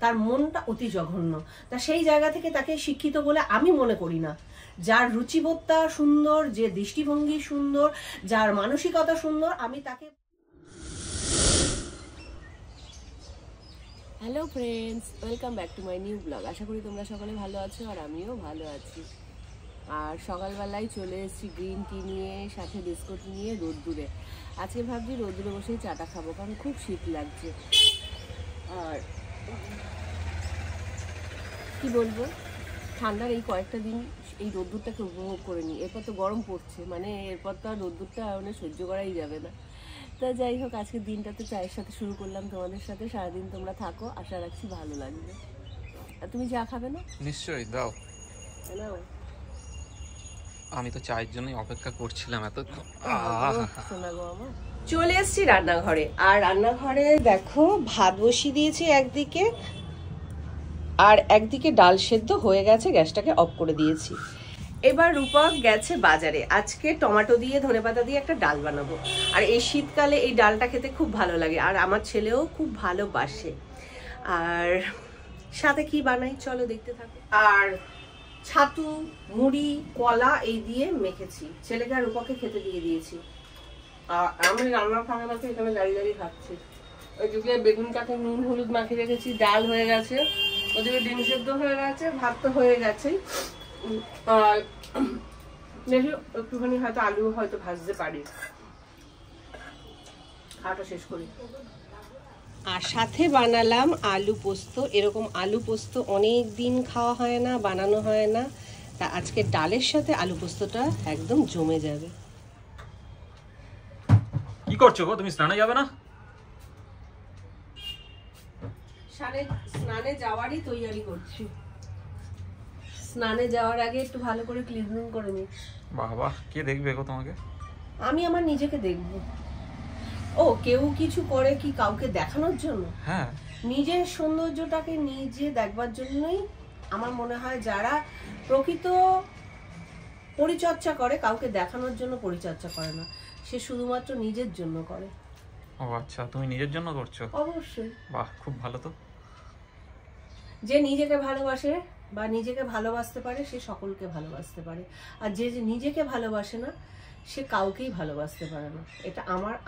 তার মনটা অতি জঘন্য। তা সেই জায়গা থেকে তাকে শিক্ষিত বলে আমি মনে করি না। যার রুচিবোধটা সুন্দর, যে দৃষ্টিভঙ্গি সুন্দর, যার মানসিকতা সুন্দর, আমি তাকে। Hello friends, welcome back to my new blog. আশা করি তোমরা সকলে ভালো আছো আর আমিও ভালো আছি। আর সকালবেলায় চলে এসেছি গ্রিন টি নিয়ে, সাথে বিস্কুট নিয়ে রোদ্দুরে। আজকে ভাবছি রোদ্দুরে বসেই চাটা খাবো, কারণ খুব শীত লাগছে। আর কি বলবো, ঠান্ডার এই কয়েকটা দিন এই রোদ্দুরটাকে উপভোগ করে নিই। এরপর তো গরম পড়ছে, মানে এরপর তো আর রোদ্দুরটা মানে সহ্য করাই যাবে না। তা যাই হোক, আজকের দিনটা তো চায়ের সাথে শুরু করলাম তোমাদের সাথে। সারাদিন তোমরা থাকো, আশা রাখছি ভালো লাগবে। আর তুমি চা খাবে না? নিশ্চয়ই দাও। আমি তো চায়ের জন্যই অপেক্ষা করছিলাম এতক্ষণ। চলে এসছি রান্নাঘরে। আর রান্নাঘরে দেখো, ভাত বসিয়ে দিয়েছি একদিকে, আর একদিকে ডাল সেদ্ধ হয়ে গেছে, গ্যাসটাকে অফ করে দিয়েছি। এবার রূপক গেছে বাজারে। আজকে টমেটো দিয়ে ধনেপাতা দিয়ে একটা ডাল বানাবো। আর এই শীতকালে এই ডালটা খেতে খুব ভালো লাগে, আর আমার ছেলেও খুব ভালোবাসে। আর সাথে কি বানাই চলো দেখতে থাকো। আর ছাতু, মুড়ি, কলা এই দিয়ে মেখেছি। ছেলেকে আর রূপককে খেতে দিয়ে দিয়েছি। আর আমি রান্নার ফাঁকে ফাঁকে এখানে দাঁড়িয়ে দাঁড়িয়ে খাচ্ছি। ওইদিকে বেগুন কাঠে নুন হলুদ মাখিয়ে রেখেছি, ডাল হয়ে গেছে, ওদিকে ডিম সেদ্ধ হয়ে গেছে, ভাত তো হয়ে গেছেই। আর দেখি একটুখানি হয়তো আলু হয়তো ভাজতে পারি। খাওয়াটা শেষ করি। আর সাথে বানালাম আলু পোস্ত। এরকম আলু পোস্ত অনেক দিন খাওয়া হয় না, বানানো হয় না। তা আজকে ডালের সাথে আলু পোস্তটা একদম জমে যাবে। কি করছো গো, তুমি স্নানে যাবে না? স্নানে যাওয়ারই তৈরি করছি। স্নানে যাওয়ার আগে একটু ভালো করে ক্লিনিং করে নি। বাবা, কে দেখবে গো তোমাকে? আমি আমার নিজেকে দেখব। ও কেউ কিছু করে কি কাউকে দেখানোর জন্য? হ্যাঁ, নিজের সৌন্দর্যটাকে নিজে দেখবার জন্যই আমার মনে হয় যারা প্রকৃত পরিচর্যা করে, কাউকে দেখানোর জন্য পরিচর্যা করে না, সে শুধুমাত্র নিজের জন্য করে। ও আচ্ছা, তুমি নিজের জন্য করছো? অবশ্যই। বাহ, খুব ভালো তো। যে নিজেকে ভালোবাসে বা নিজেকে ভালোবাসতে পারে, সে সকলকে ভালোবাসতে পারে। আর যে নিজেকে ভালোবাসে না, সে কাউকেই ভালোবাসতে পারে না। এটা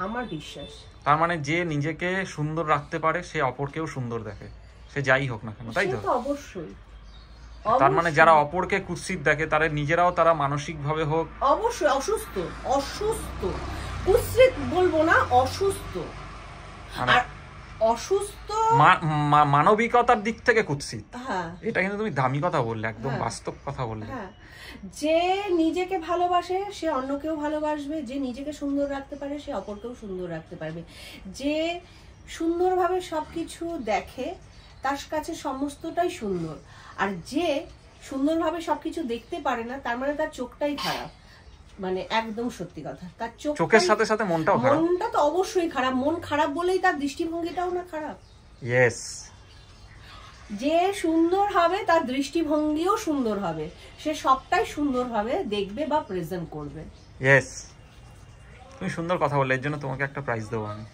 আমার বিশ্বাস। তার মানে যে নিজেকে সুন্দর রাখতে পারে সে অপরকেও সুন্দর দেখে, সে যাই হোক না কেন, তাই তো? অবশ্যই। তার মানে যারা অপরকে কুৎসিত দেখে তারা নিজেরাও তারা মানসিক ভাবে হোক অবশ্যই অসুস্থ। কুৎসিত বলবো না, অসুস্থ। আর অসুস্থ মানবিকতার দিক থেকে কুৎসিত। হ্যাঁ, এটা কিন্তু তুমি দামি কথা বললে, একদম বাস্তব কথা বললে। হ্যাঁ, যে নিজেকে ভালোবাসে সে অন্যকেও ভালোবাসবে, যে নিজেকে সুন্দর রাখতে পারে সে অপরকেও সুন্দর রাখতে পারবে। যে সুন্দরভাবে সবকিছু দেখে তার কাছে সমস্তটাই সুন্দর। আর যে সুন্দরভাবে সবকিছু দেখতে পারে না, তার মানে তার চোখটাই খারাপ। মানে একদম সত্যি কথা, তার চোখের সাথে সাথে মনটাও খারাপ। মনটা তো অবশ্যই খারাপ। মন খারাপ বলেই তার দৃষ্টিভঙ্গিটাও না খারাপ। ইয়েস। যে সুন্দর হবে তার দৃষ্টিভঙ্গিও সুন্দর হবে, সে সবটাই সুন্দরভাবে দেখবে বা প্রেজেন্ট করবে। ইয়েস, তুমি সুন্দর কথা বললে, এর জন্য তোমাকে একটা প্রাইজ দেবো আমি।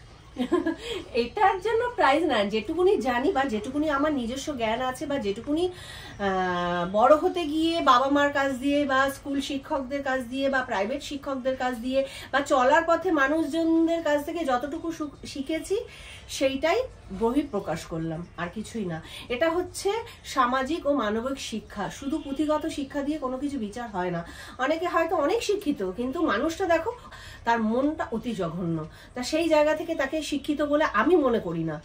এটার জন্য প্রাইজ না, যেটুকুনি জানি বা যেটুকুনি আমার নিজস্ব জ্ঞান আছে বা যেটুকুনি বড় হতে গিয়ে বাবা মার কাছ দিয়ে বা স্কুল শিক্ষকদের কাছ দিয়ে বা প্রাইভেট শিক্ষকদের কাছ দিয়ে বা চলার পথে মানুষজনদের কাছ থেকে যতটুকু শিখেছি সেইটাই বহিঃপ্রকাশ করলাম, আর কিছুই না। এটা হচ্ছে সামাজিক ও মানবিক শিক্ষা। শুধু পুঁথিগত শিক্ষা দিয়ে কোনো কিছু বিচার হয় না। অনেকে হয়তো অনেক শিক্ষিত, কিন্তু মানুষটা দেখো তার মনটা অতি জঘন্য। তা সেই জায়গা থেকে তাকে শিক্ষিত বলে আমি মনে করি না।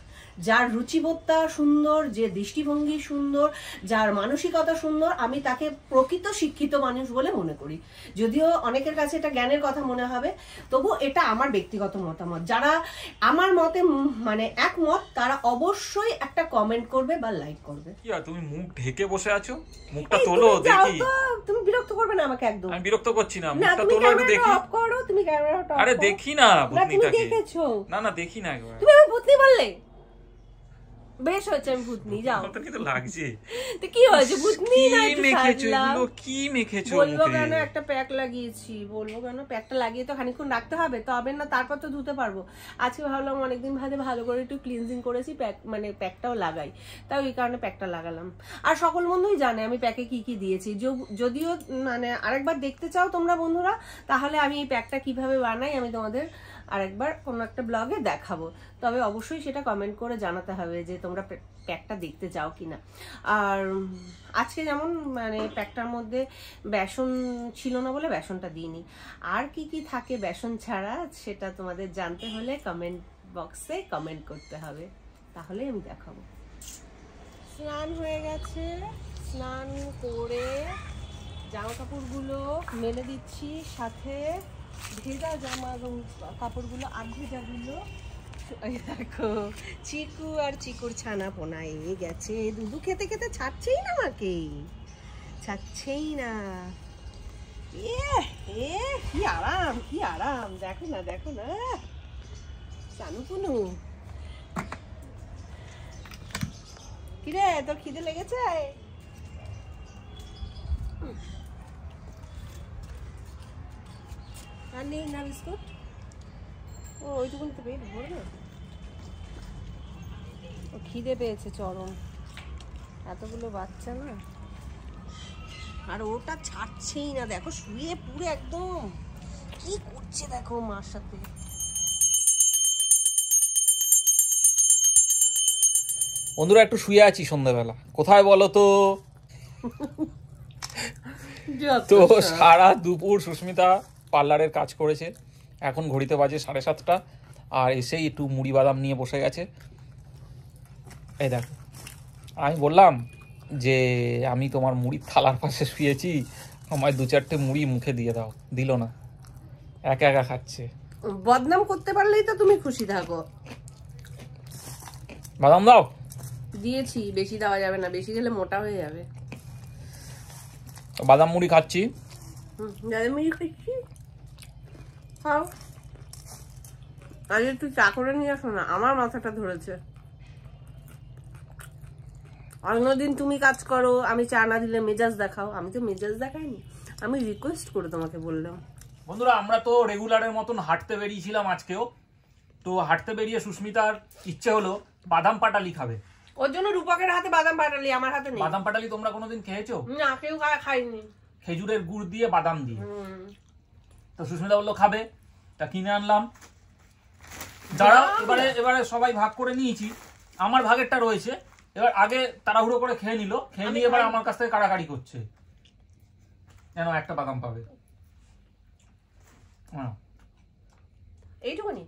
যার রুচিবোধটা সুন্দর, যে দৃষ্টিভঙ্গি সুন্দর, যার মানসিকতা সুন্দর, আমি তাকে প্রকৃত শিক্ষিত মানুষ বলে মনে করি। যদিও অনেকের কাছে এটা জ্ঞানের কথা মনে হবে, তবু এটা আমার ব্যক্তিগত মতামত। যারা আমার মতে মানে একমত, তারা অবশ্যই একটা কমেন্ট করবে বা লাইক করবে। কি আর তুমি মুখ ঢেকে বসে আছো? মুখটা তোলো দেখি। তুমি বিরক্ত করবে না আমাকে একদম। আমি বিরক্ত করছি না, মুখটা তোলো একটু দেখি। অফ করো, তুমি ক্যামেরাটা অফ করো। আরে দেখি না ভূতনিটাকে। তুমি দেখেছো? না না, দেখি না একবার। তুমি আমাকে ভূতনি বললে? বেশ হয়েছে, আমি ভূতনি যাও। কত কিন্তু লাগছে। তো কি হয়েছে, ভূতনি না কি একটু মেখেছো সাজলাম। এগুলো, কি মেখেছো? বলবো কেন, একটা প্যাক লাগিয়েছি, বলবো কেন, প্যাকটা লাগিয়ে তো খানিকক্ষণ রাখতে হবে, তবে না তারপর তো ধুতে পারবো। আজকে ভাবলাম অনেকদিন ভালো ভালো করে একটু ক্লিনজিং করেছি, প্যাক মানে প্যাকটাও লাগাই, তাও এই কারণে প্যাকটা লাগালাম। আর সকল বন্ধুই জানে আমি প্যাকে কি কি দিয়েছি, যদিও মানে আরেকবার দেখতে চাও তোমরা বন্ধুরা, তাহলে আমি এই প্যাকটা কিভাবে বানাই আমি তোমাদের আরেকবার কোনো একটা ব্লগে দেখাবো। তবে অবশ্যই সেটা কমেন্ট করে জানাতে হবে যে তোমরা প্যাকটা দেখতে চাও কিনা। আর আজকে যেমন মানে প্যাকটার মধ্যে বেসন ছিল না বলে বেসনটা দিইনি। আর কি কি থাকে বেসন ছাড়া সেটা তোমাদের জানতে হলে কমেন্ট বক্সে কমেন্ট করতে হবে, তাহলে আমি দেখাবো। স্নান হয়ে গেছে, স্নান করে জামা কাপড়গুলো মেলে দিচ্ছি, সাথে ভেজা জামা কাপড়গুলো ভেজাগুলো। দেখো চিকু আর চিকুর ছানা পোনায় গেছে, দুধু খেতে খেতে ছাড়ছেই না, আমাকে ছাড়ছেই না। কি আরাম, কি আরাম, দেখো না দেখো না চানু পুনু। কিরে তোর খিদে লেগেছে? আর নেই না বিস্কুট? ও ওইটুকুন তো পেট ভরবে, ও খিদে পেয়েছে চরম, এতগুলো বাচ্চা না। আর ওটা ছাড়ছেই না, দেখো শুয়ে পুরো একদম কি করছে দেখো মার সাথে। বন্ধুরা একটু শুয়ে আছি সন্ধ্যাবেলা, কোথায় বলো তো? তো সারা দুপুর সুস্মিতা পার্লারের কাজ করেছে, এখন ঘড়িতে বাজে 7:30, আর এসেই একটু মুড়ি বাদাম নিয়ে বসে গেছে। এই দেখো, আমি বললাম যে আমি তোমার মুড়ির থালার পাশে শুয়েছি, আমায় 2-4টে মুড়ি মুখে দিয়ে দাও, দিল না, একা একা খাচ্ছে। বদনাম করতে পারলেই তো তুমি খুশি থাকো। বাদাম দাও। দিয়েছি, বেশি দেওয়া যাবে না, বেশি দিলে মোটা হয়ে যাবে। বাদাম মুড়ি খাচ্ছি। বাদাম মুড়ি খাচ্ছি, খাও। আজ একটু চা করে নিয়ে আসো না, আমার মাথাটা ধরেছে। অন্যদিন তুমি কাজ করো, আমি চা না দিলে মেজাজ দেখাও, আমি তো মেজাজ দেখাইনি, আমি রিকোয়েস্ট করে তোমাকে বললাম। বন্ধুরা আমরা তো রেগুলারের মতন হাঁটতে বেরিয়েছিলাম আজকেও, তো হাঁটতে বেরিয়ে সুস্মিতার ইচ্ছে হলো বাদাম পাটালি খাবে। ওর জন্য রূপকের হাতে বাদাম পাটালি, আমার হাতে নেই। বাদাম পাটালি তোমরা কোনোদিন খেয়েছো? না, কেউ খাইনি। খেজুরের গুড় দিয়ে বাদাম দিয়ে। তো সুস্মিতা বললো খাবে, তা কিনে আনলাম। যারা এবারে সবাই ভাগ করে নিয়েছি, আমার ভাগেরটা রয়েছে। এবার আগে তাড়াহুড়ো করে খেয়ে নিল, খেয়ে নিয়ে এবার আমার কাছ থেকে কাড়াকাড়ি করছে, যেন একটা বাদাম পাবে। এইটুকুনি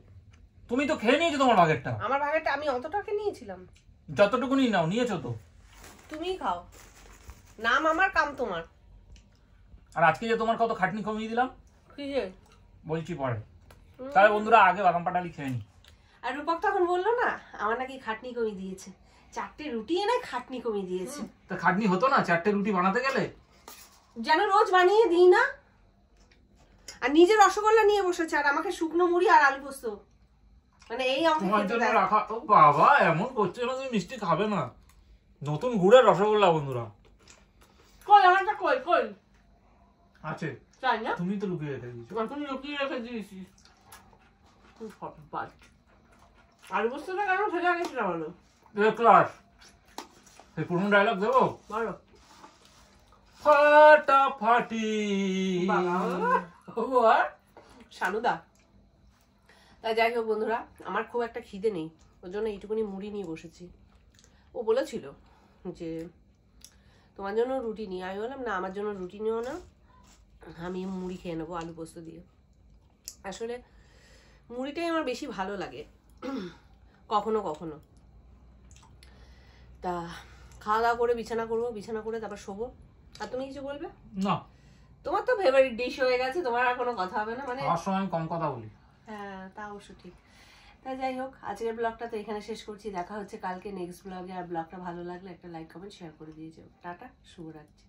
তুমি তো খেয়ে নিয়েছো তোমার ভাগেরটা। আমার ভাগেরটা আমি অতটাকে নিয়েছিলাম। যতটুকুনি নাও, নিয়েছো তো। তুমিই খাও, নাম আমার কাম তোমার। আর আজকে যে তোমার কত খাটনি কমিয়ে দিলাম, কি যে বলছি পরে। তাহলে বন্ধুরা আগে বাদাম পাটালি খেয়ে নি। আর রূপক তখন বললো না আমার নাকি খাটনি কমিয়ে দিয়েছে, 4টে রুটি এনে খাটনি কমিয়ে দিয়েছে। তা খাটনি হতো না 4টে রুটি বানাতে গেলে? যেন রোজ বানিয়ে দিই না। আর নিজে রসগোল্লা নিয়ে বসেছে, আর আমাকে শুকনো মুড়ি আর আলু পোস্ত, মানে এই তোমার জন্য রাখা। ও বাবা, এমন করছে না, তুমি মিষ্টি খাবে না। নতুন গুড়ের রসগোল্লা বন্ধুরা। কই আমারটা, কই কই আছে? চাই না, তুমি তো লুকিয়ে রেখে দিয়েছো। তুমি লুকিয়ে রেখে দিয়েছিস। আলু পোস্তটা কেন ফেলে আনিস না বলো? ক্লাস এই পুরনো ডায়লগ দেবো? বলো। ফাটাফাটি শানুদা। তাই যাই হোক বন্ধুরা, আমার খুব একটা খিদে নেই, ওর জন্য এইটুকুনি মুড়ি নিয়ে বসেছি। ও বলেছিল যে তোমার জন্য রুটি নিয়ে, আমি বললাম না আমার জন্য রুটি নিও না, আমি মুড়ি খেয়ে নেবো আলু পোস্ত দিয়ে। আসলে মুড়িটাই আমার বেশি ভালো লাগে কখনো কখনো। তা খাওয়া দাওয়া করে বিছানা করবো, বিছানা করে তারপর শোবো। আর তুমি কিছু বলবে? না, তোমার তো ফেভারিট ডিশ হয়ে গেছে, তোমার আর কোনো কথা হবে না। মানে আমার সময় আমি কম কথা বলি। হ্যাঁ, তা অবশ্য ঠিক। তা যাই হোক, আজকের ব্লগটা তো এখানে শেষ করছি, দেখা হচ্ছে কালকে নেক্সট ব্লগে। আর ব্লগটা ভালো লাগলে একটা লাইক কমেন্ট শেয়ার করে দিয়ে যাও। টাটা, শুভরাত্রি।